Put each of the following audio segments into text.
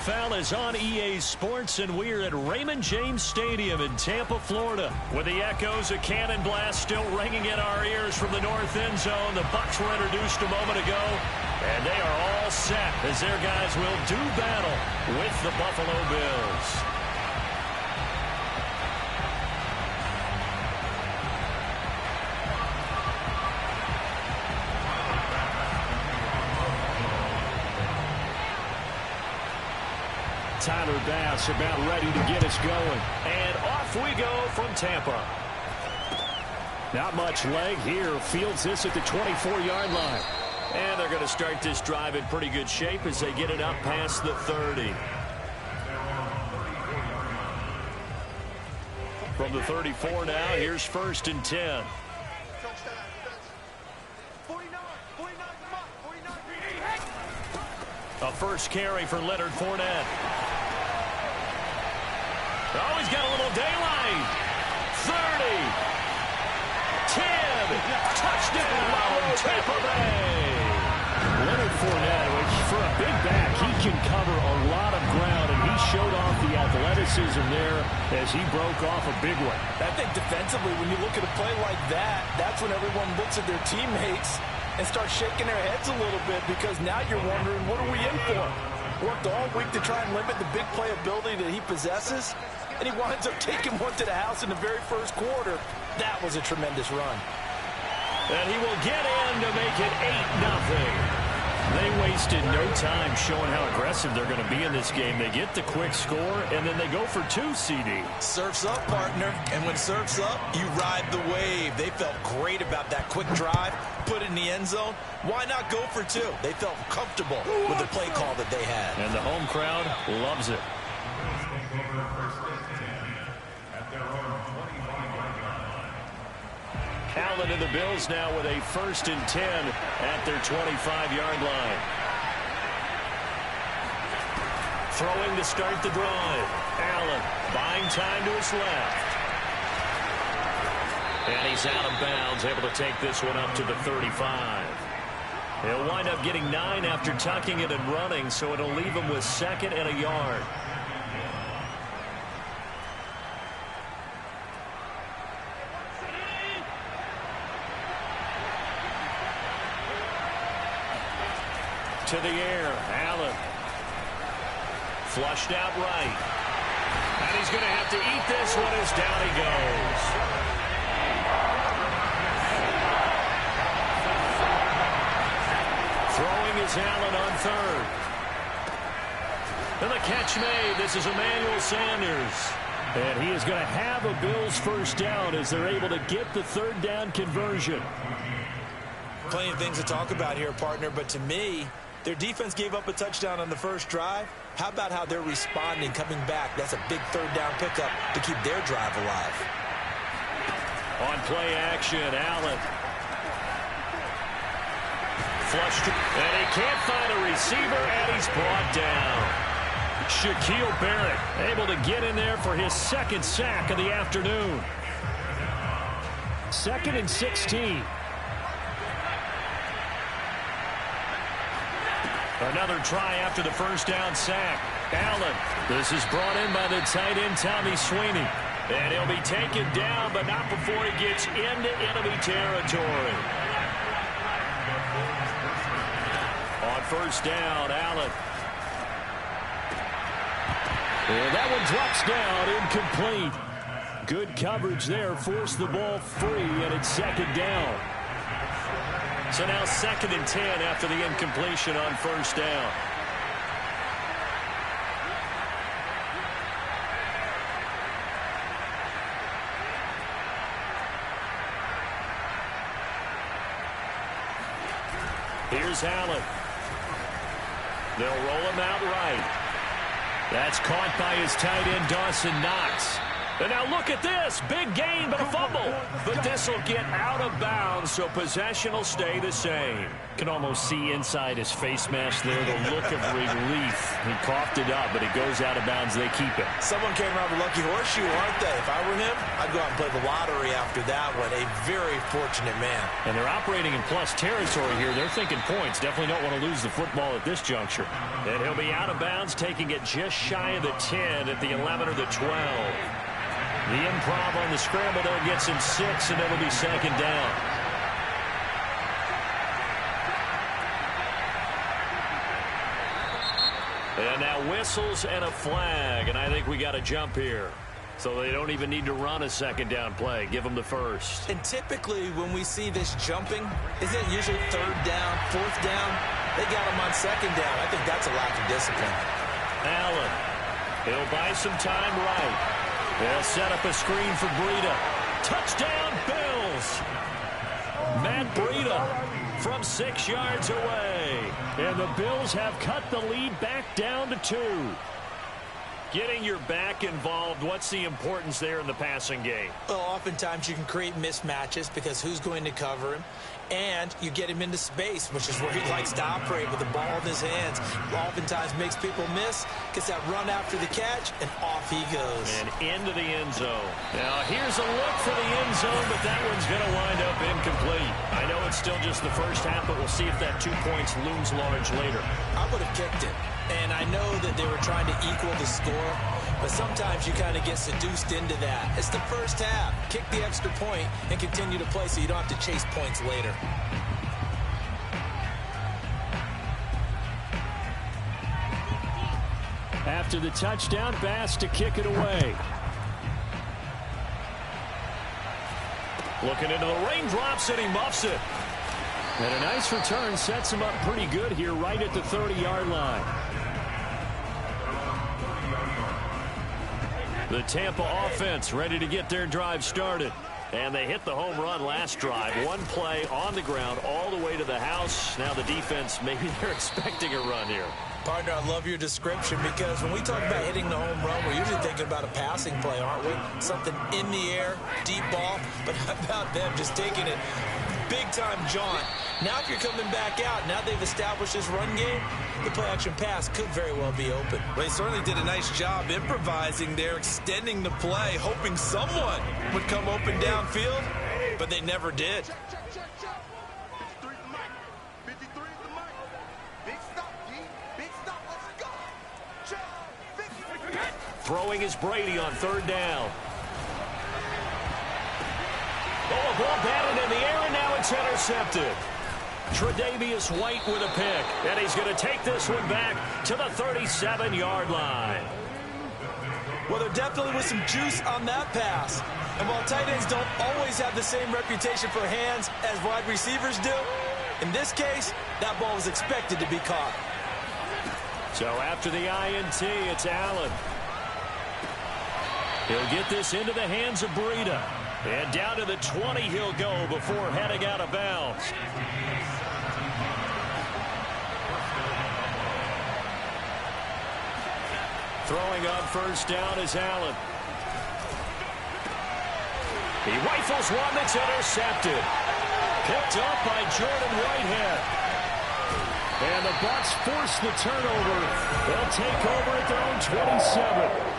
NFL is on EA Sports, and we're at Raymond James Stadium in Tampa, Florida, with the echoes of cannon blast still ringing in our ears from the north end zone. The Bucs were introduced a moment ago, and they are all set as their guys will do battle with the Buffalo Bills. Tyler Bass about ready to get us going. And off we go from Tampa. Not much leg here. Fields this at the 24-yard line. And they're going to start this drive in pretty good shape as they get it up past the 30. From the 34 now, here's 1st and 10. A first carry for Leonard Fournette. Oh, he's got a little daylight. 30. 10. Touchdown, Tampa Bay. Leonard Fournette, which for a big back, he can cover a lot of ground, and he showed off the athleticism there as he broke off a big one. I think defensively, when you look at a play like that, that's when everyone looks at their teammates and starts shaking their heads a little bit, because now you're wondering, what are we in for? Worked all week to try and limit the big play ability that he possesses, and he winds up taking one to the house in the very first quarter. That was a tremendous run. And he will get in to make it 8-0. They wasted no time showing how aggressive they're going to be in this game. They get the quick score, and then they go for 2, CD. Surf's up, partner. And when surf's up, you ride the wave. They felt great about that quick drive, put it in the end zone. Why not go for 2? They felt comfortable with the play call that they had. And the home crowd loves it. Allen and the Bills now with a 1st and 10 at their 25-yard line. Throwing to start the drive. Allen buying time to his left. And he's out of bounds, able to take this one up to the 35. He'll wind up getting 9 after tucking it and running, so it'll leave him with 2nd and a yard. To the air, Allen. Flushed out right. And he's going to have to eat this one as down he goes. Throwing is Allen on 3rd. And the catch made. This is Emmanuel Sanders. And he is going to have a Bills first down as they're able to get the 3rd down conversion. Plenty of things to talk about here, partner, but to me, their defense gave up a touchdown on the first drive. How about how they're responding, coming back? That's a big 3rd down pickup to keep their drive alive. On play action, Allen. Flushed, and he can't find a receiver, and he's brought down. Shaquille Barrett able to get in there for his 2nd sack of the afternoon. 2nd and 16. Another try after the first down sack. Allen. This is brought in by the tight end, Tommy Sweeney. And he'll be taken down, but not before he gets into enemy territory. On first down, Allen. And that one drops down, incomplete. Good coverage there, forced the ball free, and it's 2nd down. So now 2nd and 10 after the incompletion on first down. Here's Allen. They'll roll him out right. That's caught by his tight end, Dawson Knox. And now look at this. Big gain, but a fumble. But this will get out of bounds, so possession will stay the same. Can almost see inside his face mask there, the look of relief. He coughed it up, but it goes out of bounds. They keep it. Someone came around the lucky horseshoe, aren't they? If I were him, I'd go out and play the lottery after that one. A very fortunate man. And they're operating in plus territory here. They're thinking points. Definitely don't want to lose the football at this juncture. And he'll be out of bounds, taking it just shy of the 10 at the 11 or the 12. The improv on the scramble there gets him 6, and it'll be second down. And now whistles and a flag, and I think we got a jump here. So they don't even need to run a second down play. Give them the first. And typically when we see this jumping, isn't it usually third down, fourth down? They got him on second down. I think that's a lack of discipline. Allen, he'll buy some time right. They'll set up a screen for Breida. Touchdown, Bills! Matt Breida from 6 yards away. And the Bills have cut the lead back down to 2. Getting your back involved, what's the importance there in the passing game? Well, oftentimes you can create mismatches because who's going to cover him? And you get him into space, which is where he likes to operate with the ball in his hands. Oftentimes makes people miss, gets that run after the catch, and off he goes. And into the end zone. Now, here's a look for the end zone, but that one's going to wind up incomplete. I know it's still just the first half, but we'll see if that 2 points looms large later. I would have kicked it. And I know that they were trying to equal the score, but sometimes you kind of get seduced into that. It's the first half. Kick the extra point and continue to play so you don't have to chase points later. After the touchdown, Bass to kick it away. Looking into the raindrops, and he muffs it. And a nice return sets him up pretty good here right at the 30-yard line. The Tampa offense ready to get their drive started. And they hit the home run last drive. One play on the ground all the way to the house. Now the defense, maybe they're expecting a run here. Partner, I love your description because when we talk about hitting the home run, we're usually thinking about a passing play, aren't we? Something in the air, deep ball. But how about them just taking it big-time jaunt? Now if you're coming back out, now they've established this run game, the play-action pass could very well be open. Well, they certainly did a nice job improvising there, extending the play, hoping someone would come open downfield, but they never did. Throwing is Brady on third down. Oh, a ball batted in the air, and now it's intercepted. Tre'Davious White with a pick, and he's going to take this one back to the 37-yard line. Well, there definitely was some juice on that pass. And while tight ends don't always have the same reputation for hands as wide receivers do, in this case, that ball was expected to be caught. So after the INT, it's Allen. He'll get this into the hands of Breida. And down to the 20 he'll go before heading out of bounds. Throwing on first down is Allen. He rifles one that's intercepted. Picked up by Jordan Whitehead. And the Bucs force the turnover. They'll take over at their own 27.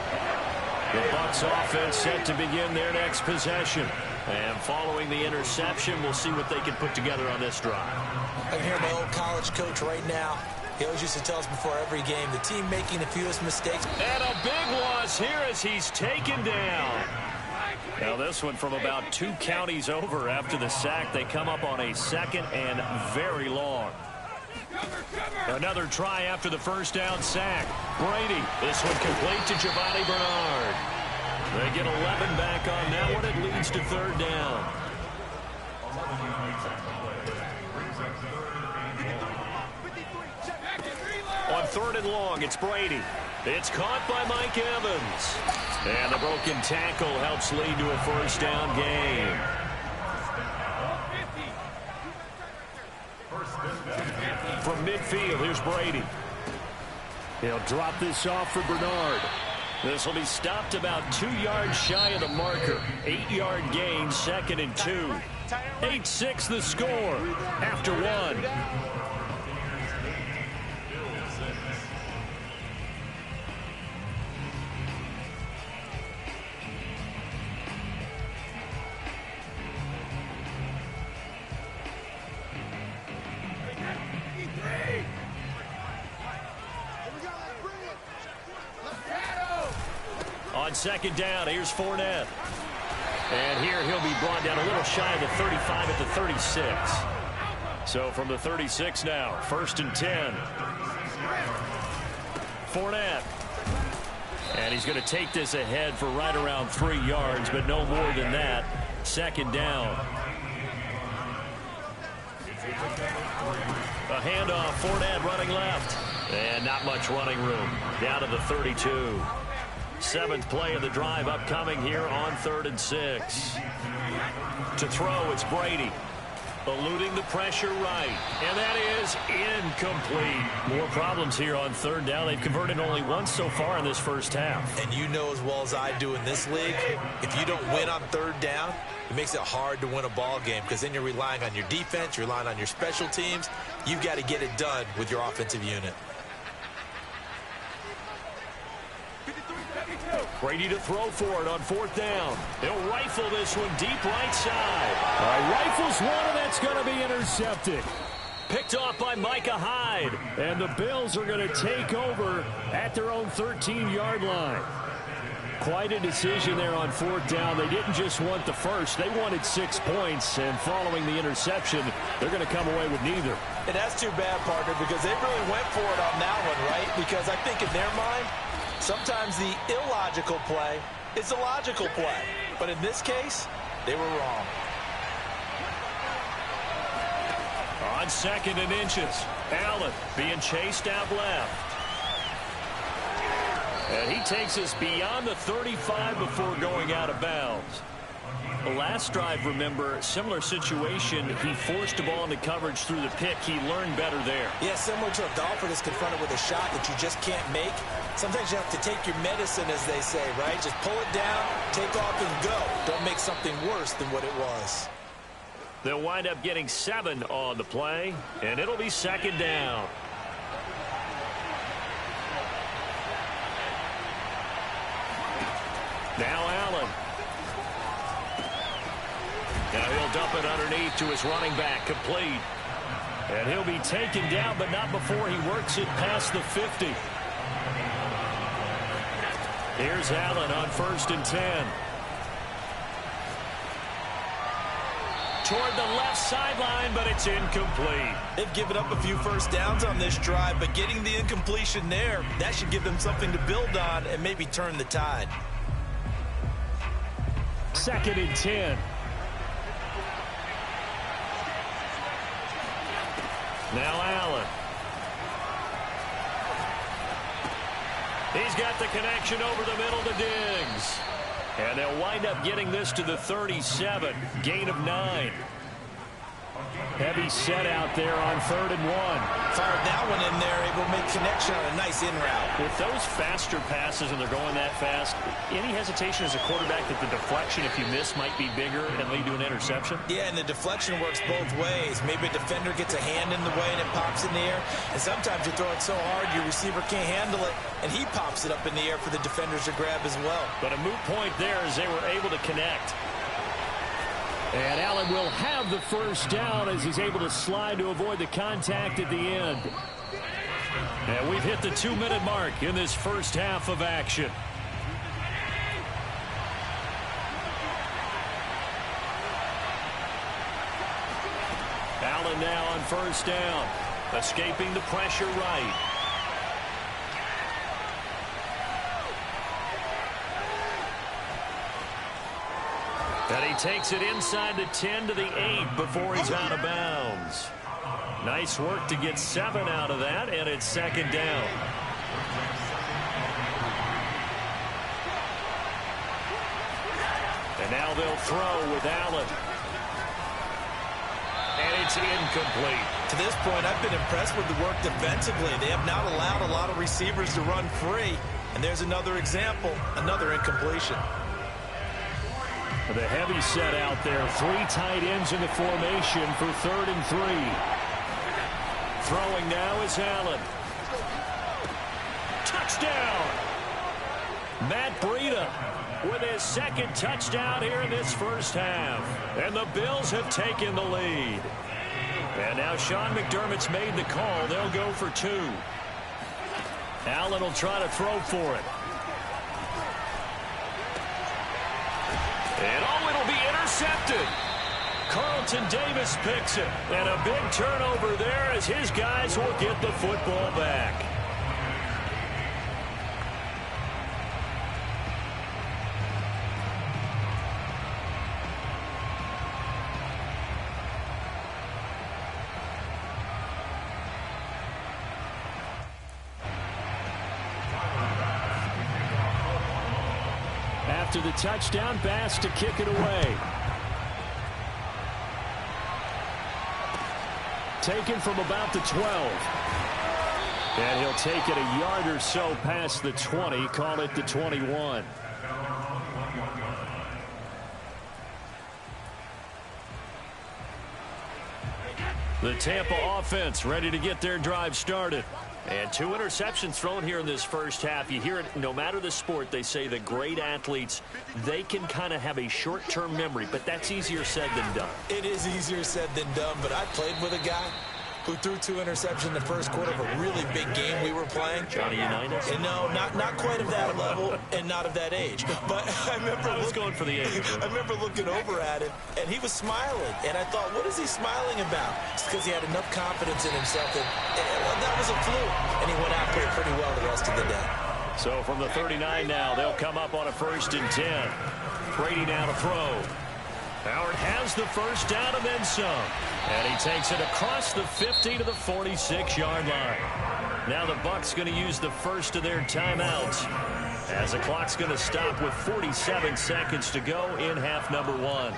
The Bucs offense set to begin their next possession. And following the interception, we'll see what they can put together on this drive. I can hear my old college coach right now. He always used to tell us before every game, the team making the fewest mistakes. And a big loss here as he's taken down. Now this one from about 2 counties over after the sack. They come up on a second and very long. Another try after the first down sack. Brady, this one complete to Giovanni Bernard. They get 11 back on that one. It leads to third down. On third and long, it's Brady. It's caught by Mike Evans. And the broken tackle helps lead to a first down gain. From midfield, here's Brady. He'll drop this off for Bernard. This will be stopped about 2 yards shy of the marker. 8-yard gain, 2nd and 2. 8-6 the score after 1. On 2nd down, here's Fournette. And here he'll be brought down a little shy of the 35 at the 36. So from the 36 now, 1st and 10. Fournette. And he's going to take this ahead for right around 3 yards, but no more than that. 2nd down. A handoff, Fournette running left. And not much running room. Down to the 32. 7th play of the drive upcoming here on 3rd and 6. To throw, it's Brady. Eluding the pressure right. And that is incomplete. More problems here on 3rd down. They've converted only once so far in this first half. And you know as well as I do in this league, if you don't win on 3rd down, it makes it hard to win a ball game because then you're relying on your defense, you're relying on your special teams. You've got to get it done with your offensive unit. Brady to throw for it on 4th down. He'll rifle this one deep right side. All right, rifles one, and that's going to be intercepted. Picked off by Micah Hyde. And the Bills are going to take over at their own 13-yard line. Quite a decision there on 4th down. They didn't just want the first. They wanted 6 points. And following the interception, they're going to come away with neither. And that's too bad, partner, because they really went for it on that one, right? Because I think in their mind, sometimes the illogical play is the logical play. But in this case, they were wrong. On 2nd and inches, Allen being chased out left. And he takes us beyond the 35 before going out of bounds. The last drive, remember, similar situation. He forced the ball into coverage through the pick. He learned better there. Yeah, similar to a golfer that's confronted with a shot that you just can't make. Sometimes you have to take your medicine, as they say, right? Just pull it down, take off, and go. Don't make something worse than what it was. They'll wind up getting 7 on the play, and it'll be 2nd down. Now Allen. Now he'll dump it underneath to his running back, complete. And he'll be taken down, but not before he works it past the 50. Here's Allen on 1st and 10. Toward the left sideline, but it's incomplete. They've given up a few first downs on this drive, but getting the incompletion there, that should give them something to build on and maybe turn the tide. 2nd and 10. Now Allen. He's got the connection over the middle to Diggs. And they'll wind up getting this to the 37. Gain of 9. Heavy set out there on 3rd and 1. Fired that one in there, able to make connection on a nice in route. With those faster passes and they're going that fast, any hesitation as a quarterback that the deflection, if you miss, might be bigger and lead to an interception? Yeah, and the deflection works both ways. Maybe a defender gets a hand in the way and it pops in the air. And sometimes you throw it so hard your receiver can't handle it, and he pops it up in the air for the defenders to grab as well. But a moot point there as they were able to connect. And Allen will have the first down as he's able to slide to avoid the contact at the end. And we've hit the 2-minute mark in this first half of action. Allen now on 1st down, escaping the pressure right. And he takes it inside the 10 to the 8 before he's out of bounds. Nice work to get 7 out of that, and it's 2nd down. And now they'll throw with Allen. And it's incomplete. To this point, I've been impressed with the work defensively. They have not allowed a lot of receivers to run free. And there's another example, another incompletion. The heavy set out there. 3 tight ends in the formation for 3rd and 3. Throwing now is Allen. Touchdown! Matt Breida with his 2nd touchdown here in this first half. And the Bills have taken the lead. And now Sean McDermott's made the call. They'll go for 2. Allen will try to throw for it. And it'll be intercepted. Carlton Davis picks it. And a big turnover there as his guys will get the football back. After the touchdown, Bass to kick it away. Taken from about the 12. And he'll take it a yard or so past the 20, call it the 21. The Tampa offense ready to get their drive started. And 2 interceptions thrown here in this first half. You hear it no matter the sport. They say the great athletes, they can kind of have a short-term memory, but that's easier said than done. It is easier said than done, but I played with a guy who threw 2 interceptions in the first quarter of a really big game we were playing. Johnny Unitas? And no, not quite of that level and not of that age. But I remember going for the age. I remember looking over at him, and he was smiling. And I thought, what is he smiling about? It's because he had enough confidence in himself that that was a fluke. And he went after it pretty well the rest of the day. So from the 39 now, they'll come up on a 1st and 10. Brady now to throw. Howard has the first down and then some. And he takes it across the 50 to the 46-yard line. Now the Bucs going to use the first of their timeouts as the clock's going to stop with 47 seconds to go in half number 1.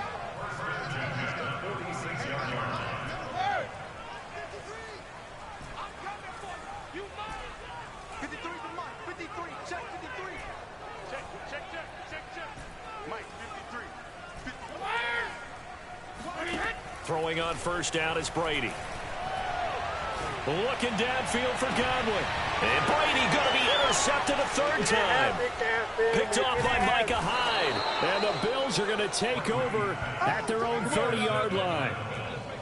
Throwing on first down is Brady. Looking downfield for Godwin. And Brady going to be intercepted a 3rd time. Picked off by Micah Hyde. And the Bills are going to take over at their own 30-yard line.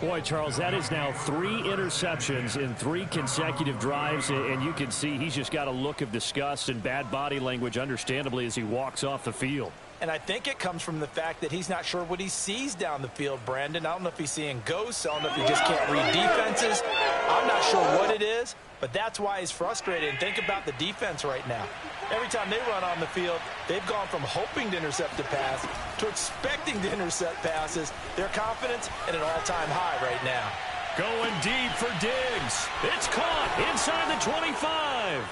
Boy, Charles, that is now 3 interceptions in 3 consecutive drives. And you can see he's just got a look of disgust and bad body language, understandably, as he walks off the field. And I think it comes from the fact that he's not sure what he sees down the field, Brandon. I don't know if he's seeing ghosts. I don't know if he just can't read defenses. I'm not sure what it is, but that's why he's frustrated. And think about the defense right now. Every time they run on the field, they've gone from hoping to intercept a pass to expecting to intercept passes. Their confidence at an all-time high right now. Going deep for Diggs. It's caught inside the 25.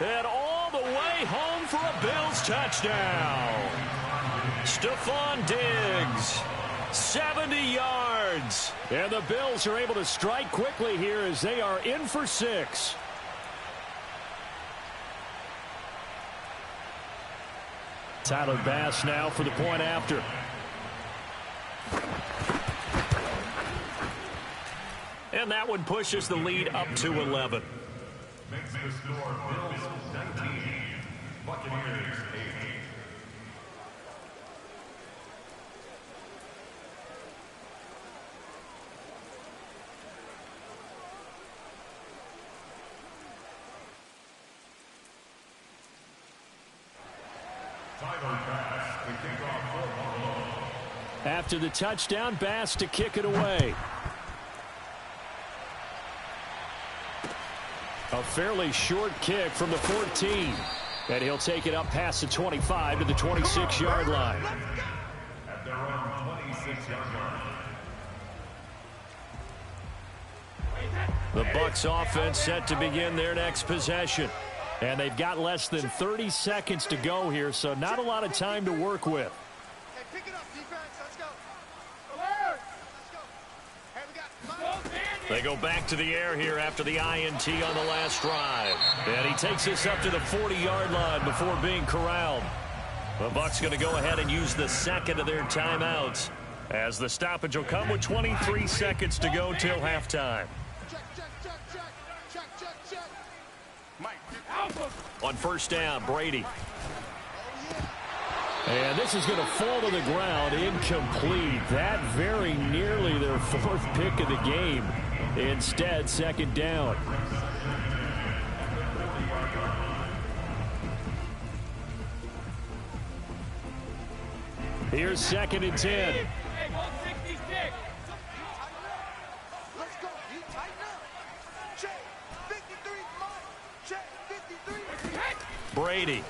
And all the way home for a Bills touchdown. Stephon Diggs, 70 yards. And the Bills are able to strike quickly here as they are in for 6. Tyler Bass now for the point after. And that one pushes the lead up to 11. Makes the score Bills 19, Buccaneers 8. After the touchdown, Bass to kick it away. A fairly short kick from the 14. And he'll take it up past the 25 to the 26-yard line. At their own 26-yard line. The Bucs offense set to begin their next possession. And they've got less than 30 seconds to go here, so not a lot of time to work with. Hey, pick it up, defense. Let's go. Let's go. Hey, we got They go back to the air here after the INT on the last drive. And he takes this up to the 40-yard line before being corralled. The Bucs going to go ahead and use the second of their timeouts, as the stoppage will come with 23 seconds to go till halftime. On first down, Brady. And this is going to fall to the ground, incomplete. That very nearly their fourth pick of the game. Instead, second down. Here's second and 10. Brady.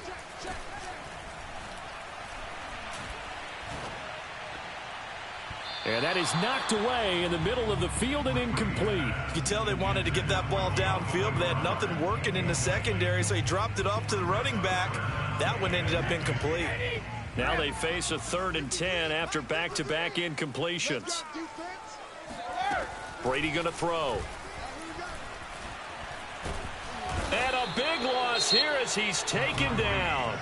And that is knocked away in the middle of the field and incomplete. You can tell they wanted to get that ball downfield, but they had nothing working in the secondary, so he dropped it off to the running back. That one ended up incomplete. Now they face a 3rd and 10 after back-to-back incompletions. Brady going to throw. And a big loss here as he's taken down.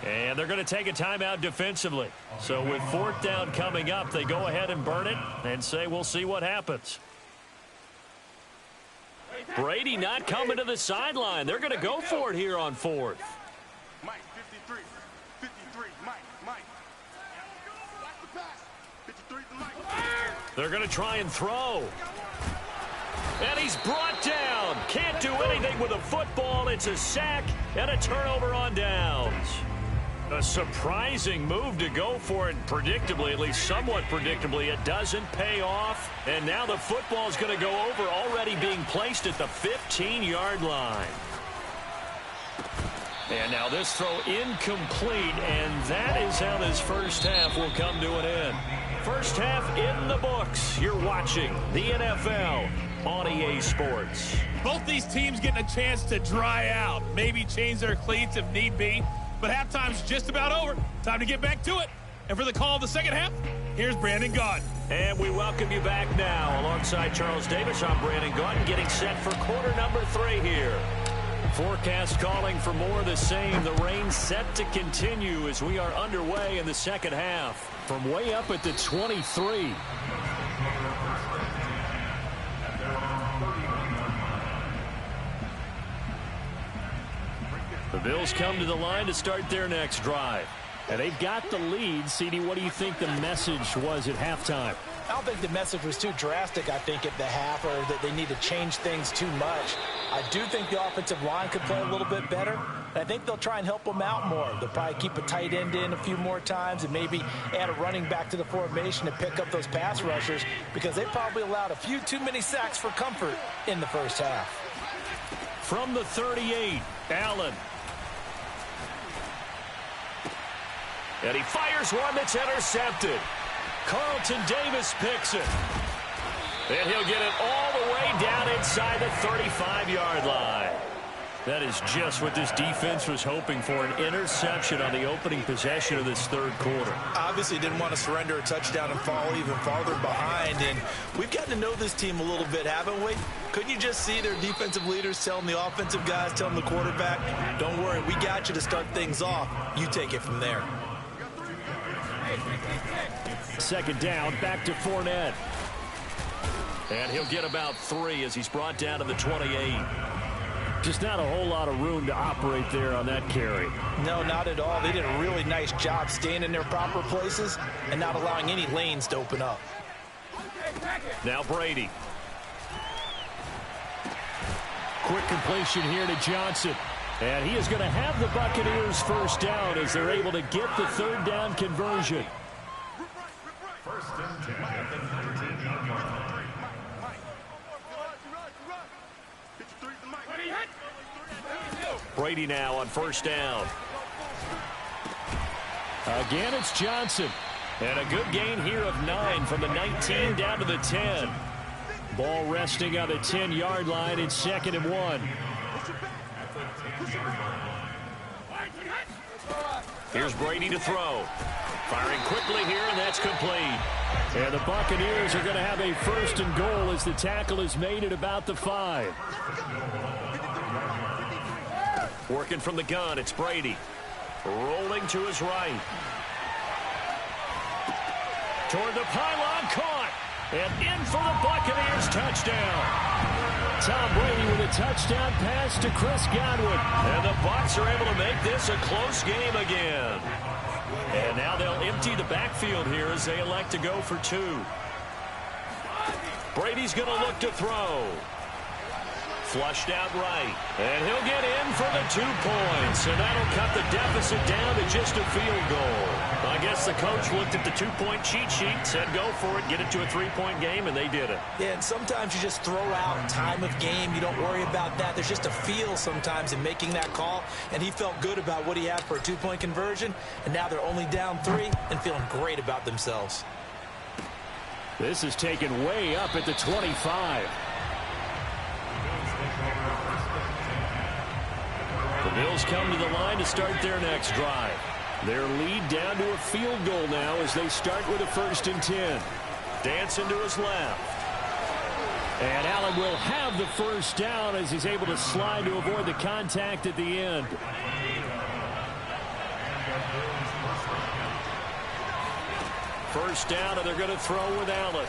And they're going to take a timeout defensively. So with 4th down coming up, they go ahead and burn it and say we'll see what happens. Brady not coming to the sideline. They're going to go for it here on 4th. Mike, 53, Mike. 53 to Mike. They're going to try and throw. And he's brought down. Can't do anything with a football. It's a sack and a turnover on downs. A surprising move to go for it, predictably, at least somewhat predictably. It doesn't pay off. And now the football is going to go over, already being placed at the 15-yard line. And now this throw incomplete, and that is how this first half will come to an end. First half in the books. You're watching the NFL on EA Sports. Both these teams getting a chance to dry out, maybe change their cleats if need be. But halftime's just about over. Time to get back to it. And for the call of the second half, here's Brandon Gaudin. And we welcome you back now. Alongside Charles Davis, I'm Brandon Gaudin, getting set for quarter number 3 here. Forecast calling for more of the same. The rain set to continue as we are underway in the second half. From way up at the 23. The Bills come to the line to start their next drive. And they've got the lead. CD, what do you think the message was at halftime? I don't think the message was too drastic, I think, at the half, or that they need to change things too much. I do think the offensive line could play a little bit better. I think they'll try and help them out more. They'll probably keep a tight end in a few more times and maybe add a running back to the formation to pick up those pass rushers, because they probably allowed a few too many sacks for comfort in the first half. From the 38, Allen. And he fires one that's intercepted. Carlton Davis picks it. And he'll get it all the way down inside the 35-yard line. That is just what this defense was hoping for, an interception on the opening possession of this third quarter. Obviously didn't want to surrender a touchdown and fall even farther behind. And we've gotten to know this team a little bit, haven't we? Couldn't you just see their defensive leaders telling the offensive guys, telling the quarterback, don't worry, we got you to start things off. You take it from there. Second down, back to Fournette. And he'll get about 3 as he's brought down to the 28. Just not a whole lot of room to operate there on that carry. No, not at all. They did a really nice job staying in their proper places and not allowing any lanes to open up. Now Brady. Quick completion here to Johnson. And he is going to have the Buccaneers first down as they're able to get the third down conversion. First and 10 at the 19-yard line. Brady now on first down. Again, it's Johnson. And a good gain here of 9 from the 19 down to the 10. Ball resting on the 10-yard line. It's 2nd and 1. Here's Brady to throw. Firing quickly here, and that's complete. And the Buccaneers are going to have a 1st and goal as the tackle is made at about the 5. Working from the gun, it's Brady. Rolling to his right. Toward the pylon, caught. And in for the Buccaneers, touchdown. Tom Brady with a touchdown pass to Chris Godwin. And the Bucs are able to make this a close game again. And now they'll empty the backfield here as they elect to go for 2. Brady's going to look to throw. Flushed out right. And he'll get in for the 2 points. And that'll cut the deficit down to just a field goal. I guess the coach looked at the 2-point cheat sheet, said go for it, get it to a 3-point game, and they did it. Yeah, and sometimes you just throw out time of game. You don't worry about that. There's just a feel sometimes in making that call. And he felt good about what he had for a 2-point conversion. And now they're only down 3 and feeling great about themselves. This is taken way up at the 25. The Bills come to the line to start their next drive. Their lead down to a field goal now as they start with a 1st and 10. Dancing to his left. And Allen will have the 1st down as he's able to slide to avoid the contact at the end. First down, and they're going to throw with Allen.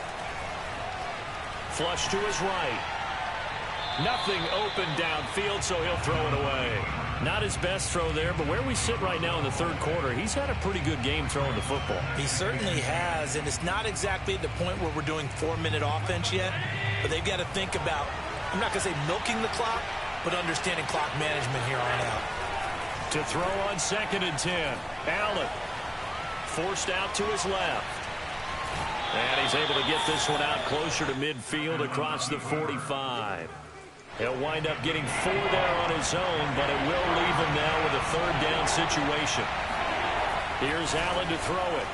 Flush to his right. Nothing open downfield, so he'll throw it away. Not his best throw there, but where we sit right now in the 3rd quarter, he's had a pretty good game throwing the football. He certainly has, and it's not exactly at the point where we're doing 4-minute offense yet, but they've got to think about, I'm not going to say milking the clock, but understanding clock management here on out. To throw on 2nd and 10. Allen forced out to his left. And he's able to get this one out closer to midfield across the 45. He'll wind up getting 4 there on his own, but it will leave him now with a 3rd down situation. Here's Allen to throw it.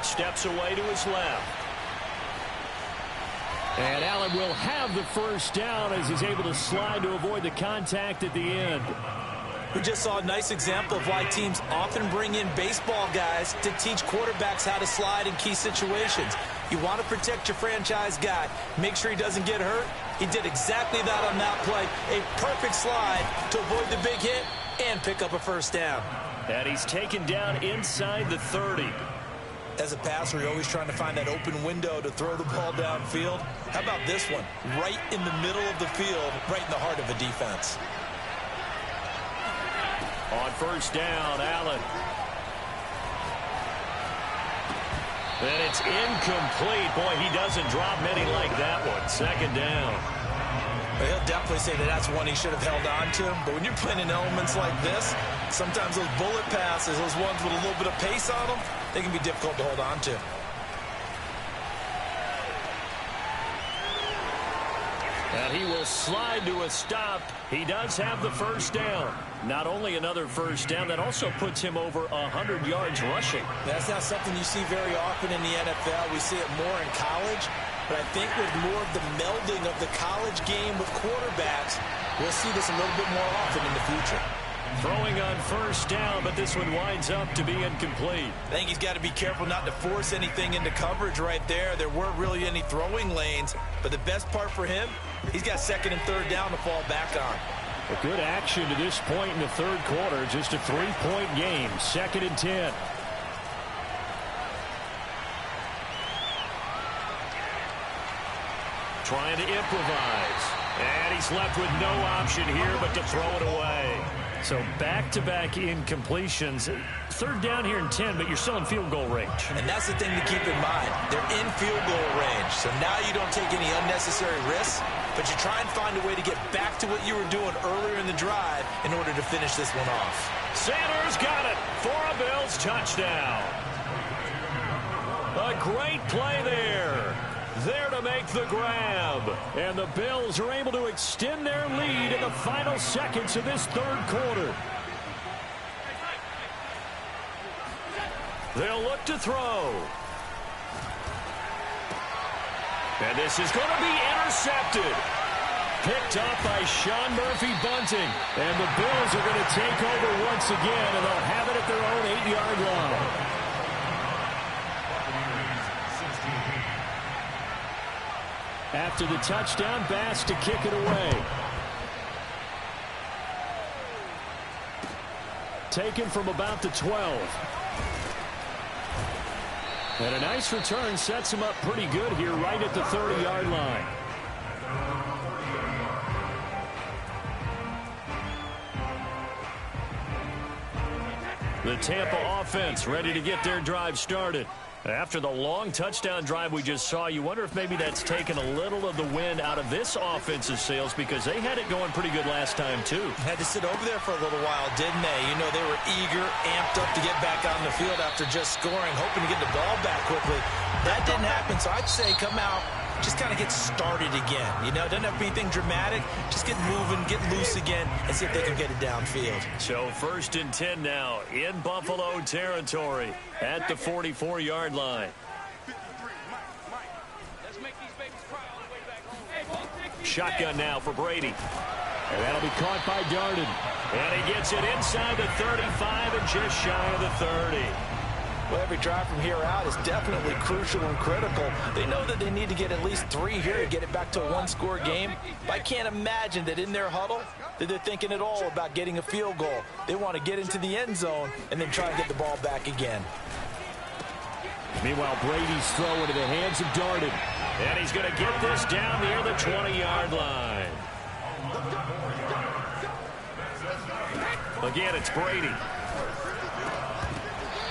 Steps away to his left. And Allen will have the 1st down as he's able to slide to avoid the contact at the end. We just saw a nice example of why teams often bring in baseball guys to teach quarterbacks how to slide in key situations. You want to protect your franchise guy. Make sure he doesn't get hurt. He did exactly that on that play. A perfect slide to avoid the big hit and pick up a 1st down. And he's taken down inside the 30. As a passer, you're always trying to find that open window to throw the ball downfield. How about this one? Right in the middle of the field, right in the heart of a defense. On 1st down, Allen. And it's incomplete. Boy, he doesn't drop many like that one. 2nd down. Well, he'll definitely say that that's one he should have held on to. But when you're playing in elements like this, sometimes those bullet passes, those ones with a little bit of pace on them, they can be difficult to hold on to. And he will slide to a stop. He does have the 1st down. Not only another 1st down, that also puts him over 100 yards rushing. That's not something you see very often in the NFL. We see it more in college. But I think with more of the melding of the college game with quarterbacks, we'll see this a little bit more often in the future. Throwing on 1st down, but this one winds up to be incomplete. I think he's got to be careful not to force anything into coverage right there. There weren't really any throwing lanes, but the best part for him, he's got 2nd and 3rd down to fall back on. A good action to this point in the 3rd quarter. Just a 3-point game. 2nd and 10. Trying to improvise. And he's left with no option here but to throw it away. So back-to-back incompletions. 3rd down here in 10, but you're still in field goal range. And that's the thing to keep in mind. They're in field goal range. So now you don't take any unnecessary risks, but you try and find a way to get back to what you were doing earlier in the drive in order to finish this one off. Sanders got it for a Bills touchdown. A great play there. There to make the grab. And the Bills are able to extend their lead in the final seconds of this 3rd quarter. They'll look to throw. And this is going to be intercepted. picked off by Sean Murphy-Bunting. And the Bills are going to take over once again, and they'll have it at their own 8-yard line. After the touchdown, Bass to kick it away. Taken from about the 12. And a nice return sets him up pretty good here right at the 30-yard line. The Tampa offense ready to get their drive started. After the long touchdown drive we just saw, you wonder if maybe that's taken a little of the wind out of this offensive sails, because they had it going pretty good last time, too. Had to sit over there for a little while, didn't they? You know, they were eager, amped up to get back on the field after just scoring, hoping to get the ball back quickly. That didn't happen, so I'd say come out, just kind of get started again. You know, it doesn't have to be anything dramatic. Just get moving, get loose again, and see if they can get it downfield. So 1st and 10 now in Buffalo territory at the 44-yard line. Shotgun now for Brady. And that'll be caught by Darden. And he gets it inside the 35 and just shy of the 30. Well, every drive from here out is definitely crucial and critical. They know that they need to get at least 3 here to get it back to a one-score game. But I can't imagine that in their huddle that they're thinking at all about getting a field goal. They want to get into the end zone and then try and get the ball back again. Meanwhile, Brady's throw into the hands of Darden. And he's going to get this down near the 20-yard line. Again, it's Brady.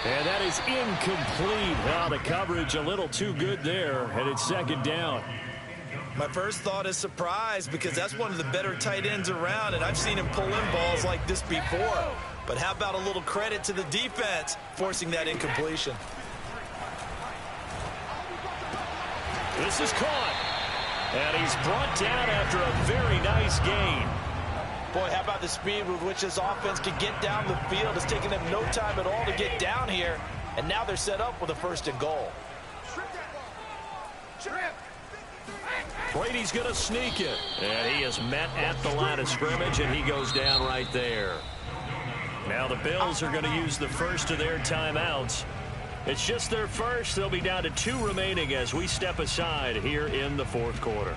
And that is incomplete. Well, the coverage a little too good there, and it's 2nd down. My first thought is surprise, because that's one of the better tight ends around, and I've seen him pull in balls like this before. But how about a little credit to the defense forcing that incompletion? This is caught. And he's brought down after a very nice gain. Boy, how about the speed with which this offense could get down the field? It's taken them no time at all to get down here. And now they're set up with a 1st and goal. Brady's going to sneak it. And he is met at the line of scrimmage, and he goes down right there. Now the Bills are going to use the first of their timeouts. It's just their first. They'll be down to 2 remaining as we step aside here in the 4th quarter.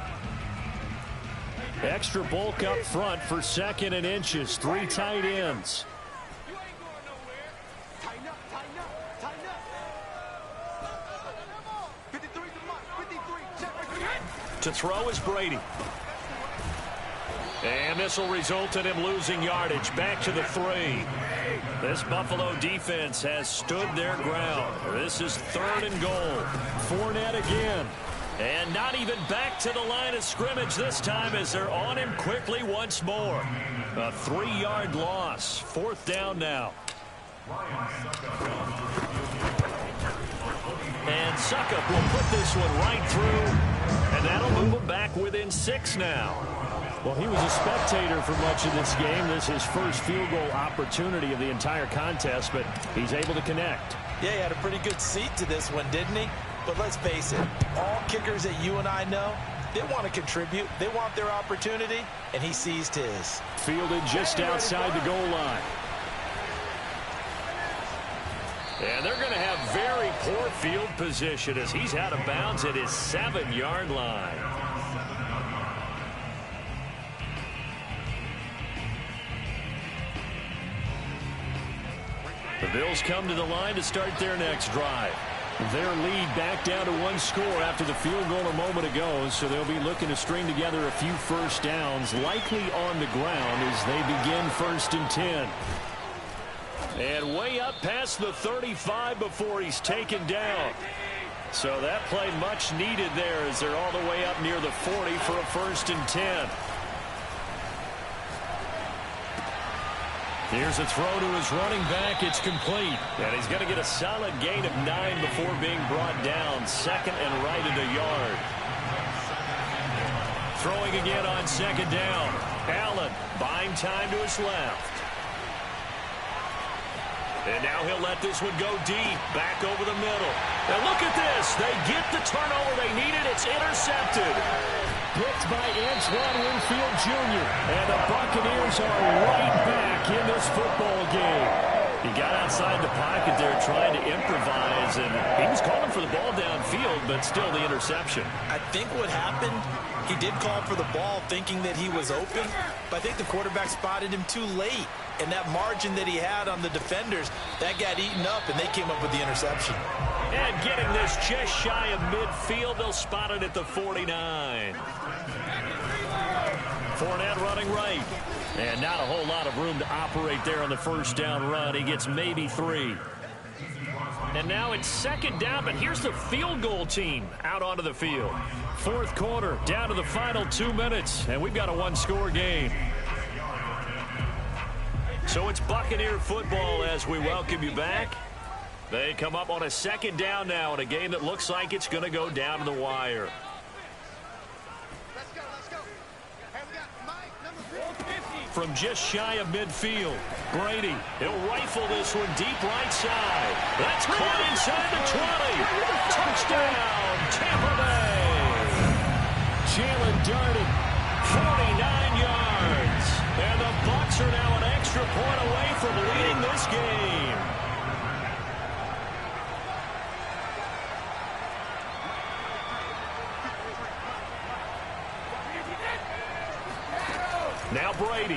Extra bulk up front for 2nd and inches. 3 tight ends. To throw is Brady. And this will result in him losing yardage. Back to the 3. This Buffalo defense has stood their ground. This is 3rd and goal. Fournette again. And not even back to the line of scrimmage this time as they're on him quickly once more. A 3-yard loss. 4th down now. And Suckup will put this one right through. And that'll move him back within 6 now. Well, he was a spectator for much of this game. This is his first field goal opportunity of the entire contest, but he's able to connect. Yeah, he had a pretty good seat to this one, didn't he? But let's face it, all kickers that you and I know, they want to contribute. They want their opportunity, and he seized his. Fielded just outside the goal line. And they're going to have very poor field position as he's out of bounds at his 7-yard line. The Bills come to the line to start their next drive. Their lead back down to 1 score after the field goal a moment ago, so they'll be looking to string together a few first downs, likely on the ground as they begin 1st and 10. And way up past the 35 before he's taken down. So that play much needed there as they're all the way up near the 40 for a 1st and 10. Here's a throw to his running back. It's complete. And he's going to get a solid gain of 9 before being brought down. 2nd and right at a yard. Throwing again on 2nd down. Allen buying time to his left. And now he'll let this one go deep. Back over the middle. And look at this. They get the turnover they needed. It's intercepted. picked by Antoine Winfield Jr. And the Buccaneers are right back in this football game. He got outside the pocket there trying to improvise, and he was calling for the ball downfield, but still the interception. I think what happened, he did call for the ball thinking that he was open, but I think the quarterback spotted him too late. And that margin that he had on the defenders, that got eaten up, and they came up with the interception. And getting this just shy of midfield, they'll spot it at the 49. Fournette running right. And not a whole lot of room to operate there on the first down run. He gets maybe 3. And now it's second down, but here's the field goal team out onto the field. Fourth quarter, down to the final 2 minutes, and we've got a one-score game. So it's Buccaneer football as we welcome you back. They come up on a second down now in a game that looks like it's going to go down to the wire. From just shy of midfield, Brady, he'll rifle this one deep right side. That's caught inside the 20. Touchdown, Tampa Bay. Jalen Darden, 49 yards. And the Bucs are now an extra point away from leading this game. Now Brady.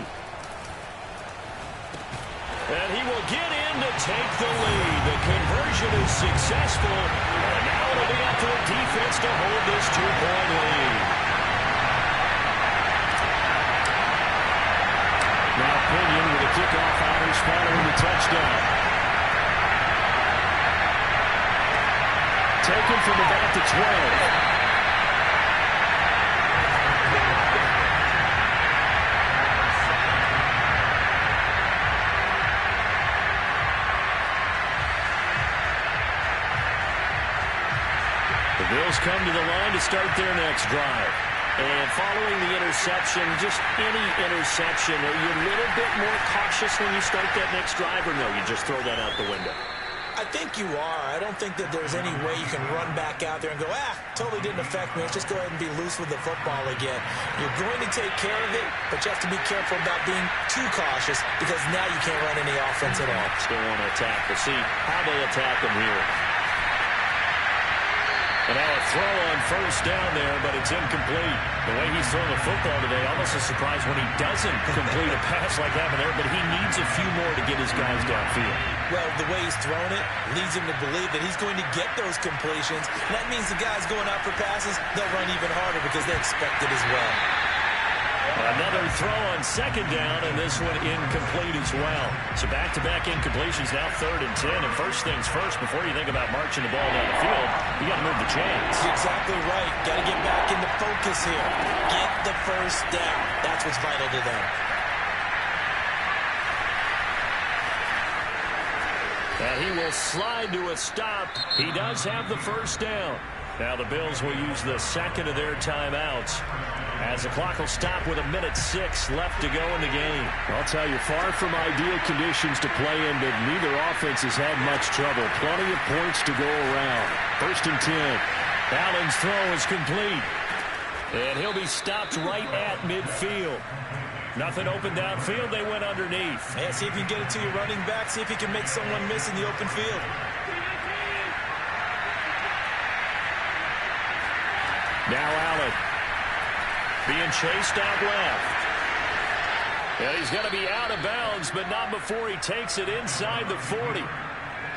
And he will get in to take the lead. The conversion is successful. And now it'll be up to the defense to hold this 2-point lead. Now Pinion with a kickoff honors following the touchdown. Taken from about the 12. The Bills come to the line to start their next drive. And following the interception, just any interception, are you a little bit more cautious when you start that next drive, or no, you just throw that out the window? I think you are. I don't think that there's any way you can run back out there and go, totally didn't affect me. Let's just go ahead and be loose with the football again. You're going to take care of it, but you have to be careful about being too cautious because now you can't run any offense at all. Still want to attack. We'll see how they attack them here. And now a throw on first down there, but it's incomplete. The way he's throwing the football today, almost a surprise when he doesn't complete a pass like that there, but he needs a few more to get his guys downfield. Well, the way he's thrown it leads him to believe that he's going to get those completions. And that means the guys going out for passes, they'll run even harder because they expect it as well. Another throw on second down, and this one incomplete as well. So back-to-back incompletions, now 3rd and 10. And first things first, before you think about marching the ball down the field, you got to move the chains. You're exactly right. Got to get back into focus here. Get the first down. That's what's vital to them. And he will slide to a stop. He does have the first down. Now the Bills will use the second of their timeouts as the clock will stop with 1:06 left to go in the game. I'll tell you, far from ideal conditions to play in, but neither offense has had much trouble. Plenty of points to go around. 1st and 10. Allen's throw is complete. And he'll be stopped right at midfield. Nothing open downfield. They went underneath. Yeah, see if you can get it to your running back. See if you can make someone miss in the open field. Now Allen being chased out left. And he's going to be out of bounds, but not before he takes it inside the 40.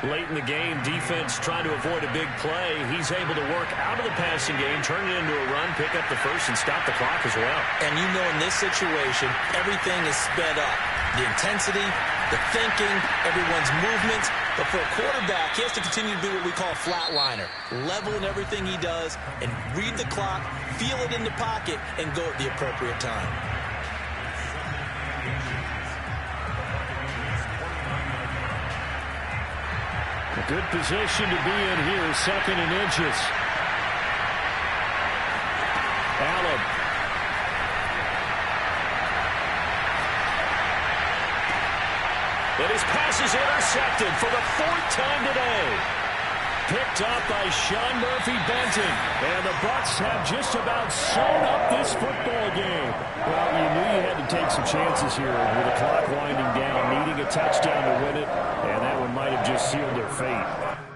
Late in the game, defense trying to avoid a big play. He's able to work out of the passing game, turn it into a run, pick up the first, and stop the clock as well. And you know in this situation, everything is sped up. The intensity, the thinking, everyone's movements. But for a quarterback, he has to continue to be what we call a flatliner. Level in everything he does and read the clock, feel it in the pocket, and go at the appropriate time. A good position to be in here, 2nd and inches. Allen. And his pass is intercepted for the 4th time today. picked up by Sean Murphy-Benton. And the Bucs have just about sewn up this football game. Well, you knew you had to take some chances here with the clock winding down, needing a touchdown to win it, and that one might have just sealed their fate.